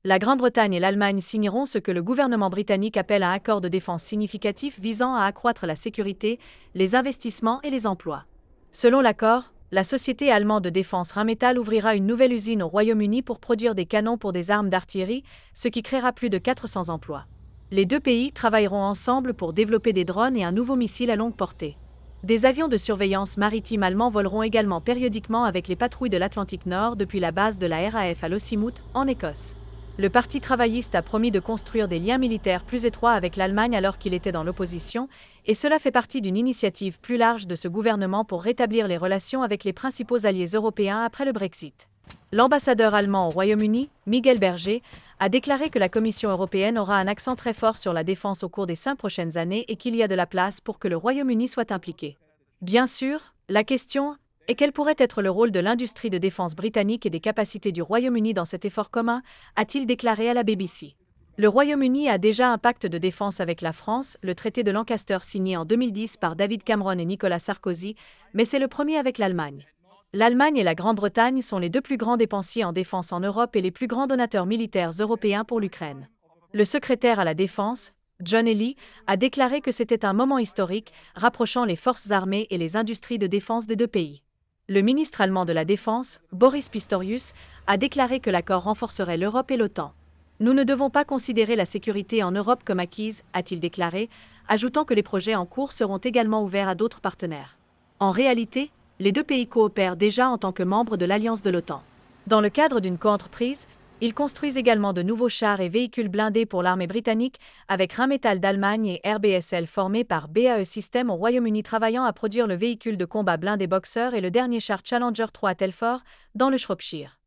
La Grande-Bretagne et l'Allemagne signeront ce que le gouvernement britannique appelle un accord de défense significatif visant à accroître la sécurité, les investissements et les emplois. Selon l'accord, la société allemande de défense Rheinmetall ouvrira une nouvelle usine au Royaume-Uni pour produire des canons pour des armes d'artillerie, ce qui créera plus de 400 emplois. Les deux pays travailleront ensemble pour développer des drones et un nouveau missile à longue portée. Des avions de surveillance maritime allemands voleront également périodiquement avec les patrouilles de l'Atlantique Nord depuis la base de la RAF à Lossiemouth, en Écosse. Le Parti travailliste a promis de construire des liens militaires plus étroits avec l'Allemagne alors qu'il était dans l'opposition, et cela fait partie d'une initiative plus large de ce gouvernement pour rétablir les relations avec les principaux alliés européens après le Brexit. L'ambassadeur allemand au Royaume-Uni, Miguel Berger, a déclaré que la Commission européenne aura un accent très fort sur la défense au cours des 5 prochaines années et qu'il y a de la place pour que le Royaume-Uni soit impliqué. Bien sûr, la question est quel pourrait être le rôle de l'industrie de défense britannique et des capacités du Royaume-Uni dans cet effort commun, a-t-il déclaré à la BBC. Le Royaume-Uni a déjà un pacte de défense avec la France, le traité de Lancaster signé en 2010 par David Cameron et Nicolas Sarkozy, mais c'est le premier avec l'Allemagne. L'Allemagne et la Grande-Bretagne sont les deux plus grands dépensiers en défense en Europe et les plus grands donateurs militaires européens pour l'Ukraine. Le secrétaire à la Défense, John Ely, a déclaré que c'était un moment historique, rapprochant les forces armées et les industries de défense des deux pays. Le ministre allemand de la Défense, Boris Pistorius, a déclaré que l'accord renforcerait l'Europe et l'OTAN. Nous ne devons pas considérer la sécurité en Europe comme acquise, a-t-il déclaré, ajoutant que les projets en cours seront également ouverts à d'autres partenaires. En réalité, les deux pays coopèrent déjà en tant que membres de l'Alliance de l'OTAN. Dans le cadre d'une coentreprise, ils construisent également de nouveaux chars et véhicules blindés pour l'armée britannique, avec Rheinmetall d'Allemagne et RBSL formés par BAE Systems au Royaume-Uni travaillant à produire le véhicule de combat blindé Boxer et le dernier char Challenger 3 à Telford, dans le Shropshire.